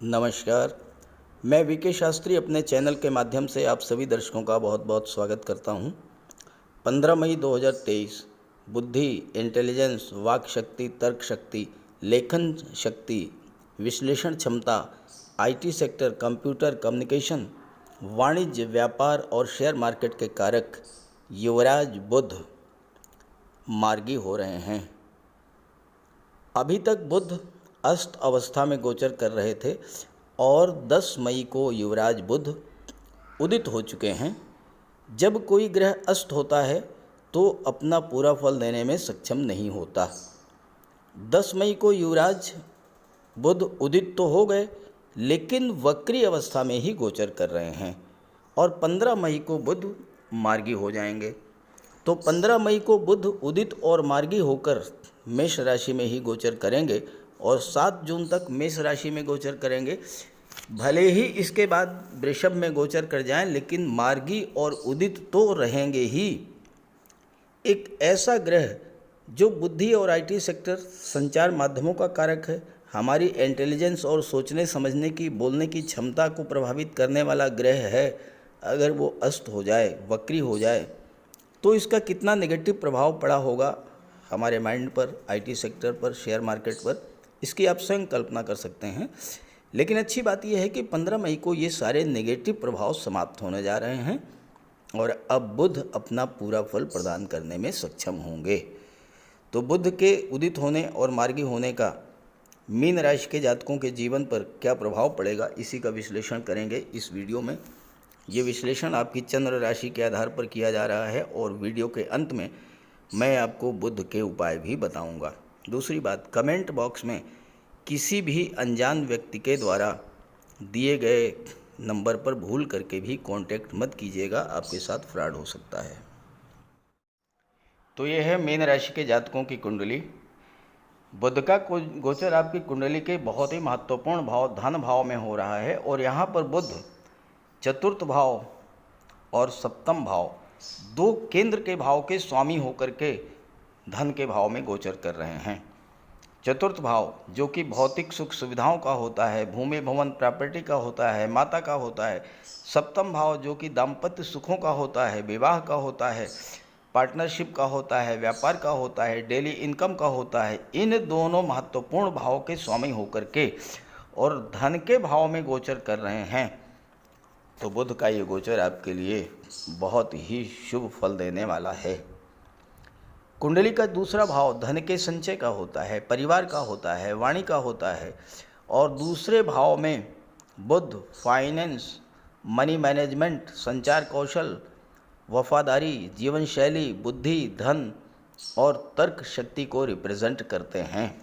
नमस्कार। मैं वीके शास्त्री अपने चैनल के माध्यम से आप सभी दर्शकों का बहुत बहुत स्वागत करता हूं। 15 मई 2023 बुद्धि, इंटेलिजेंस, वाक शक्ति, तर्क शक्ति, लेखन शक्ति, विश्लेषण क्षमता, आईटी सेक्टर, कंप्यूटर, कम्युनिकेशन, वाणिज्य, व्यापार और शेयर मार्केट के कारक युवराज बुध मार्गी हो रहे हैं। अभी तक बुध अस्त अवस्था में गोचर कर रहे थे और 10 मई को युवराज बुध उदित हो चुके हैं। जब कोई ग्रह अस्त होता है तो अपना पूरा फल देने में सक्षम नहीं होता। 10 मई को युवराज बुध उदित तो हो गए, लेकिन वक्री अवस्था में ही गोचर कर रहे हैं और 15 मई को बुध मार्गी हो जाएंगे। तो 15 मई को बुध उदित और मार्गी होकर मेष राशि में ही गोचर करेंगे और 7 जून तक मेष राशि में गोचर करेंगे। भले ही इसके बाद वृषभ में गोचर कर जाएं, लेकिन मार्गी और उदित तो रहेंगे ही। एक ऐसा ग्रह जो बुद्धि और आईटी सेक्टर, संचार माध्यमों का कारक है, हमारी इंटेलिजेंस और सोचने समझने की, बोलने की क्षमता को प्रभावित करने वाला ग्रह है, अगर वो अस्त हो जाए, वक्री हो जाए, तो इसका कितना नेगेटिव प्रभाव पड़ा होगा हमारे माइंड पर, आईटी सेक्टर पर, शेयर मार्केट पर, इसकी आप स्वयं कल्पना कर सकते हैं। लेकिन अच्छी बात यह है कि 15 मई को ये सारे नेगेटिव प्रभाव समाप्त होने जा रहे हैं और अब बुध अपना पूरा फल प्रदान करने में सक्षम होंगे। तो बुध के उदित होने और मार्गी होने का मीन राशि के जातकों के जीवन पर क्या प्रभाव पड़ेगा, इसी का विश्लेषण करेंगे इस वीडियो में। ये विश्लेषण आपकी चंद्र राशि के आधार पर किया जा रहा है और वीडियो के अंत में मैं आपको बुध के उपाय भी बताऊंगा। दूसरी बात, कमेंट बॉक्स में किसी भी अनजान व्यक्ति के द्वारा दिए गए नंबर पर भूल करके भी कांटेक्ट मत कीजिएगा, आपके साथ फ्रॉड हो सकता है। तो ये है मीन राशि के जातकों की कुंडली। बुध का गोचर आपकी कुंडली के बहुत ही महत्वपूर्ण भाव धन भाव में हो रहा है और यहाँ पर बुध चतुर्थ भाव और सप्तम भाव, दो केंद्र के भाव के स्वामी होकर के धन के भाव में गोचर कर रहे हैं। चतुर्थ भाव जो कि भौतिक सुख सुविधाओं का होता है, भूमि भवन प्रॉपर्टी का होता है, माता का होता है। सप्तम भाव जो कि दाम्पत्य सुखों का होता है, विवाह का होता है, पार्टनरशिप का होता है, व्यापार का होता है, डेली इनकम का होता है। इन दोनों महत्वपूर्ण भाव के स्वामी होकर के और धन के भाव में गोचर कर रहे हैं। तो बुध का ये गोचर आपके लिए बहुत ही शुभ फल देने वाला है। कुंडली का दूसरा भाव धन के संचय का होता है, परिवार का होता है, वाणी का होता है और दूसरे भाव में बुध फाइनेंस, मनी मैनेजमेंट, संचार कौशल, वफादारी, जीवन शैली, बुद्धि, धन और तर्क शक्ति को रिप्रेजेंट करते हैं।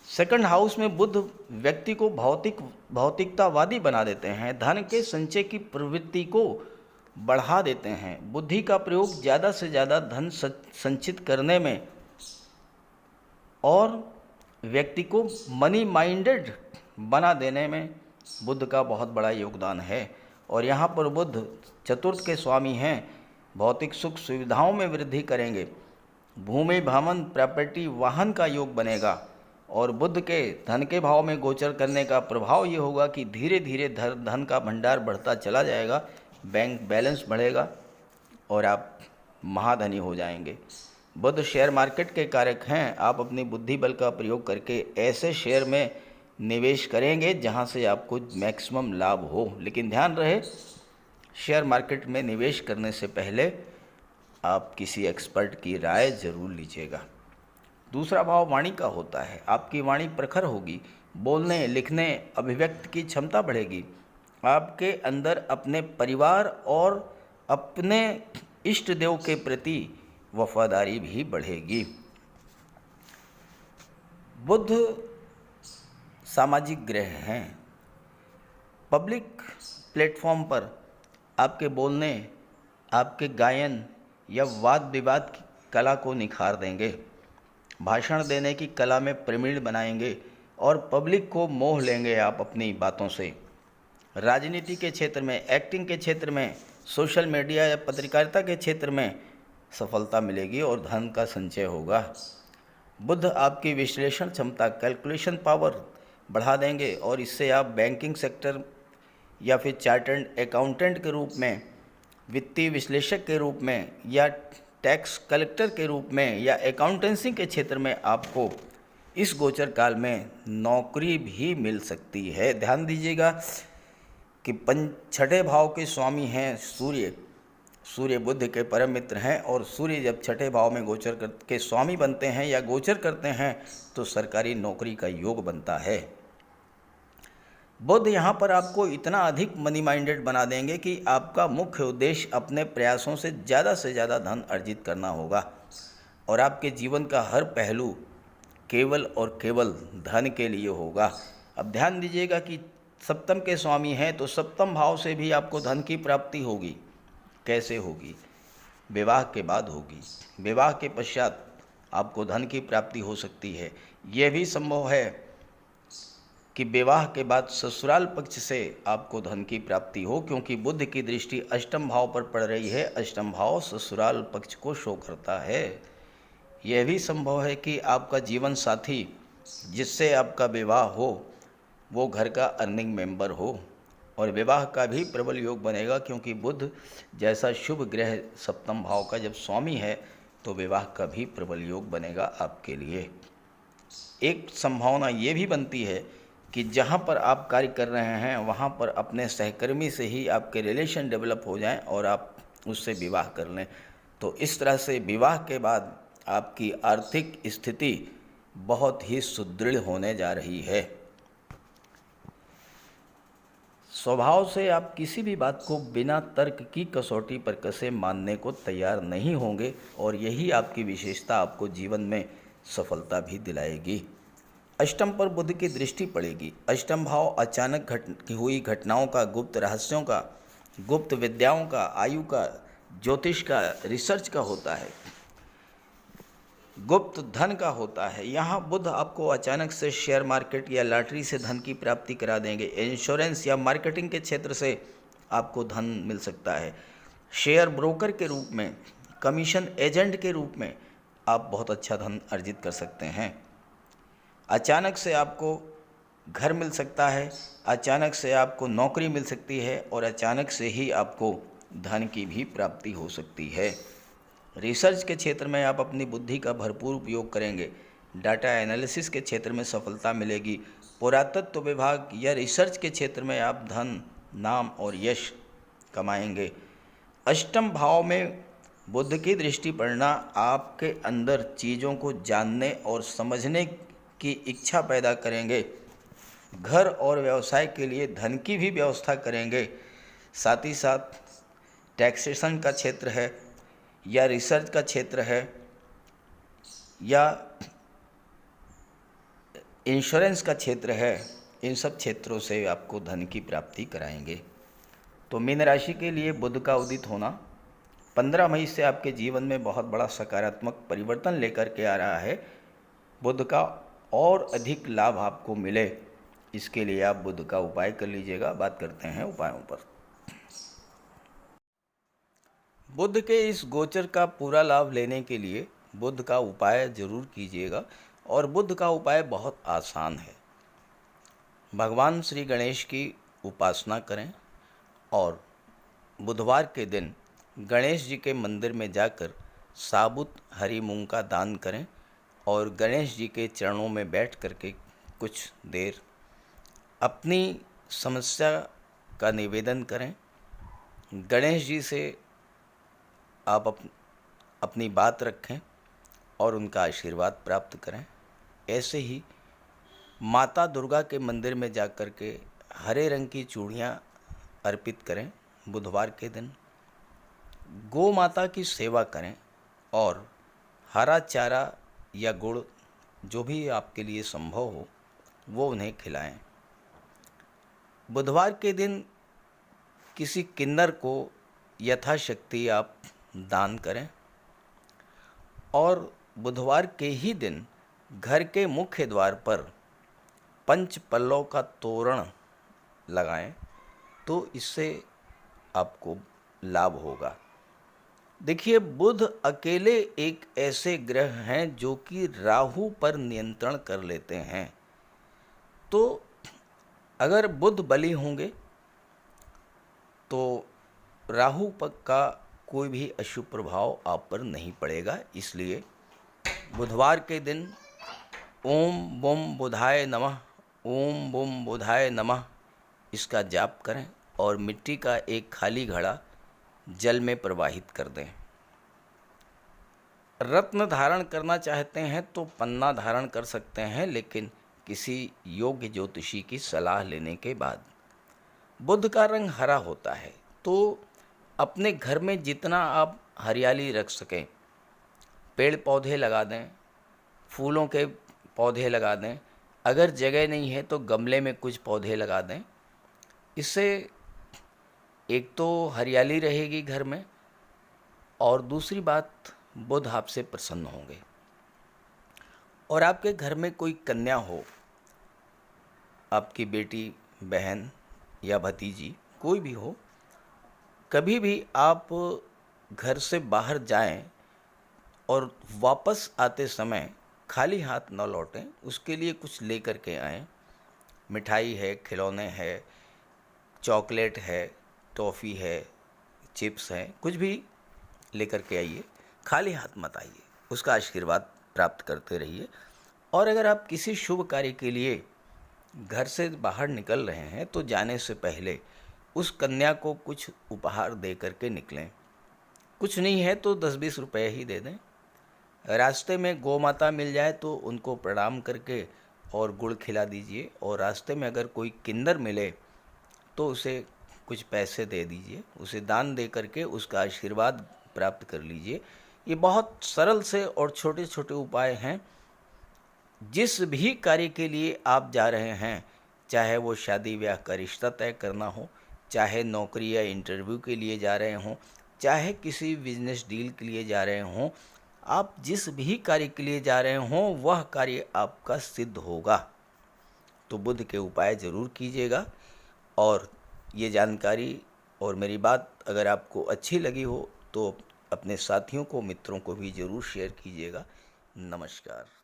सेकंड हाउस में बुध व्यक्ति को भौतिकतावादी बना देते हैं, धन के संचय की प्रवृत्ति को बढ़ा देते हैं, बुद्धि का प्रयोग ज़्यादा से ज़्यादा धन संचित करने में और व्यक्ति को मनी माइंडेड बना देने में बुध का बहुत बड़ा योगदान है। और यहाँ पर बुध चतुर्थ के स्वामी हैं, भौतिक सुख सुविधाओं में वृद्धि करेंगे, भूमि भवन प्रॉपर्टी वाहन का योग बनेगा और बुध के धन के भाव में गोचर करने का प्रभाव ये होगा कि धीरे धीरे धन का भंडार बढ़ता चला जाएगा, बैंक बैलेंस बढ़ेगा और आप महाधनी हो जाएंगे। बुध शेयर मार्केट के कारक हैं। आप अपनी बुद्धि बल का प्रयोग करके ऐसे शेयर में निवेश करेंगे जहां से आपको मैक्सिमम लाभ हो। लेकिन ध्यान रहे, शेयर मार्केट में निवेश करने से पहले आप किसी एक्सपर्ट की राय ज़रूर लीजिएगा। दूसरा भाव वाणी का होता है। आपकी वाणी प्रखर होगी, बोलने, लिखने, अभिव्यक्ति की क्षमता बढ़ेगी, आपके अंदर अपने परिवार और अपने इष्ट देव के प्रति वफादारी भी बढ़ेगी। बुध सामाजिक ग्रह हैं। पब्लिक प्लेटफॉर्म पर आपके बोलने, आपके गायन या वाद विवाद की कला को निखार देंगे, भाषण देने की कला में प्रवीण बनाएंगे और पब्लिक को मोह लेंगे आप अपनी बातों से। राजनीति के क्षेत्र में, एक्टिंग के क्षेत्र में, सोशल मीडिया या पत्रकारिता के क्षेत्र में सफलता मिलेगी और धन का संचय होगा। बुध आपकी विश्लेषण क्षमता, कैलकुलेशन पावर, बढ़ा देंगे और इससे आप बैंकिंग सेक्टर या फिर चार्टर्ड अकाउंटेंट के रूप में, वित्तीय विश्लेषक के रूप में, या टैक्स कलेक्टर के रूप में, या अकाउंटेंसी के क्षेत्र में आपको इस गोचर काल में नौकरी भी मिल सकती है। ध्यान दीजिएगा कि छठे भाव के स्वामी हैं सूर्य। सूर्य बुध के परम मित्र हैं और सूर्य जब छठे भाव में गोचर के स्वामी बनते हैं या गोचर करते हैं तो सरकारी नौकरी का योग बनता है। बुध यहाँ पर आपको इतना अधिक मनी माइंडेड बना देंगे कि आपका मुख्य उद्देश्य अपने प्रयासों से ज़्यादा धन अर्जित करना होगा और आपके जीवन का हर पहलू केवल और केवल धन के लिए होगा। अब ध्यान दीजिएगा कि सप्तम के स्वामी हैं तो सप्तम भाव से भी आपको धन की प्राप्ति होगी। कैसे होगी? विवाह के बाद होगी। विवाह के पश्चात आपको धन की प्राप्ति हो सकती है। यह भी संभव है कि विवाह के बाद ससुराल पक्ष से आपको धन की प्राप्ति हो, क्योंकि बुध की दृष्टि अष्टम भाव पर पड़ रही है। अष्टम भाव ससुराल पक्ष को शो करता है। यह भी संभव है कि आपका जीवन साथी जिससे आपका विवाह हो वो घर का अर्निंग मेंबर हो, और विवाह का भी प्रबल योग बनेगा, क्योंकि बुध जैसा शुभ ग्रह सप्तम भाव का जब स्वामी है तो विवाह का भी प्रबल योग बनेगा आपके लिए। एक संभावना ये भी बनती है कि जहाँ पर आप कार्य कर रहे हैं वहाँ पर अपने सहकर्मी से ही आपके रिलेशन डेवलप हो जाएं और आप उससे विवाह कर लें। तो इस तरह से विवाह के बाद आपकी आर्थिक स्थिति बहुत ही सुदृढ़ होने जा रही है। स्वभाव से आप किसी भी बात को बिना तर्क की कसौटी पर कसे मानने को तैयार नहीं होंगे और यही आपकी विशेषता आपको जीवन में सफलता भी दिलाएगी। अष्टम पर बुध की दृष्टि पड़ेगी। अष्टम भाव अचानक हुई घटनाओं का, गुप्त रहस्यों का, गुप्त विद्याओं का, आयु का, ज्योतिष का, रिसर्च का होता है, गुप्त धन का होता है। यहाँ बुध आपको अचानक से शेयर मार्केट या लॉटरी से धन की प्राप्ति करा देंगे। इंश्योरेंस या मार्केटिंग के क्षेत्र से आपको धन मिल सकता है। शेयर ब्रोकर के रूप में, कमीशन एजेंट के रूप में आप बहुत अच्छा धन अर्जित कर सकते हैं। अचानक से आपको घर मिल सकता है, अचानक से आपको नौकरी मिल सकती है और अचानक से ही आपको धन की भी प्राप्ति हो सकती है। रिसर्च के क्षेत्र में आप अपनी बुद्धि का भरपूर उपयोग करेंगे। डाटा एनालिसिस के क्षेत्र में सफलता मिलेगी। पुरातत्व विभाग या रिसर्च के क्षेत्र में आप धन, नाम और यश कमाएंगे। अष्टम भाव में बुध की दृष्टि पड़ना आपके अंदर चीज़ों को जानने और समझने की इच्छा पैदा करेंगे। घर और व्यवसाय के लिए धन की भी व्यवस्था करेंगे। साथ ही साथ टैक्सेशन का क्षेत्र है या रिसर्च का क्षेत्र है या इंश्योरेंस का क्षेत्र है, इन सब क्षेत्रों से आपको धन की प्राप्ति कराएंगे। तो मीन राशि के लिए बुध का उदित होना 15 मई से आपके जीवन में बहुत बड़ा सकारात्मक परिवर्तन लेकर के आ रहा है। बुध का और अधिक लाभ आपको मिले, इसके लिए आप बुध का उपाय कर लीजिएगा। बात करते हैं उपायों पर। बुध के इस गोचर का पूरा लाभ लेने के लिए बुध का उपाय जरूर कीजिएगा, और बुध का उपाय बहुत आसान है। भगवान श्री गणेश की उपासना करें और बुधवार के दिन गणेश जी के मंदिर में जाकर साबुत हरी मूंग का दान करें और गणेश जी के चरणों में बैठ करके कुछ देर अपनी समस्या का निवेदन करें। गणेश जी से आप अपनी बात रखें और उनका आशीर्वाद प्राप्त करें। ऐसे ही माता दुर्गा के मंदिर में जाकर के हरे रंग की चूड़ियाँ अर्पित करें। बुधवार के दिन गौ माता की सेवा करें और हरा चारा या गुड़, जो भी आपके लिए संभव हो, वो उन्हें खिलाएं। बुधवार के दिन किसी किन्नर को यथाशक्ति आप दान करें और बुधवार के ही दिन घर के मुख्य द्वार पर पंच पल्लव का तोरण लगाएं, तो इससे आपको लाभ होगा। देखिए, बुध अकेले एक ऐसे ग्रह हैं जो कि राहु पर नियंत्रण कर लेते हैं। तो अगर बुध बली होंगे तो राहु पक का कोई भी अशुभ प्रभाव आप पर नहीं पड़ेगा। इसलिए बुधवार के दिन ओम बुम बुधाय नमः, ओम बुम बुधाय नमः इसका जाप करें और मिट्टी का एक खाली घड़ा जल में प्रवाहित कर दें। रत्न धारण करना चाहते हैं तो पन्ना धारण कर सकते हैं, लेकिन किसी योग्य ज्योतिषी की सलाह लेने के बाद। बुध का रंग हरा होता है, तो अपने घर में जितना आप हरियाली रख सकें, पेड़ पौधे लगा दें, फूलों के पौधे लगा दें। अगर जगह नहीं है तो गमले में कुछ पौधे लगा दें। इससे एक तो हरियाली रहेगी घर में, और दूसरी बात बुध आपसे प्रसन्न होंगे। और आपके घर में कोई कन्या हो, आपकी बेटी, बहन या भतीजी, कोई भी हो, कभी भी आप घर से बाहर जाएं और वापस आते समय खाली हाथ न लौटें, उसके लिए कुछ लेकर के आएं। मिठाई है, खिलौने है, चॉकलेट है, टॉफ़ी है, चिप्स हैं, कुछ भी लेकर के आइए। खाली हाथ मत आइए, उसका आशीर्वाद प्राप्त करते रहिए। और अगर आप किसी शुभ कार्य के लिए घर से बाहर निकल रहे हैं तो जाने से पहले उस कन्या को कुछ उपहार दे करके निकलें। कुछ नहीं है तो 10-20 रुपए ही दे दें। रास्ते में गौ माता मिल जाए तो उनको प्रणाम करके और गुड़ खिला दीजिए। और रास्ते में अगर कोई किन्नर मिले तो उसे कुछ पैसे दे दीजिए, उसे दान दे करके उसका आशीर्वाद प्राप्त कर लीजिए। ये बहुत सरल से और छोटे छोटे उपाय हैं। जिस भी कार्य के लिए आप जा रहे हैं, चाहे वो शादी ब्याह का रिश्ता तय करना हो, चाहे नौकरी या इंटरव्यू के लिए जा रहे हों, चाहे किसी बिजनेस डील के लिए जा रहे हों, आप जिस भी कार्य के लिए जा रहे हों वह कार्य आपका सिद्ध होगा। तो बुध के उपाय ज़रूर कीजिएगा। और ये जानकारी और मेरी बात अगर आपको अच्छी लगी हो तो अपने साथियों को, मित्रों को भी ज़रूर शेयर कीजिएगा। नमस्कार।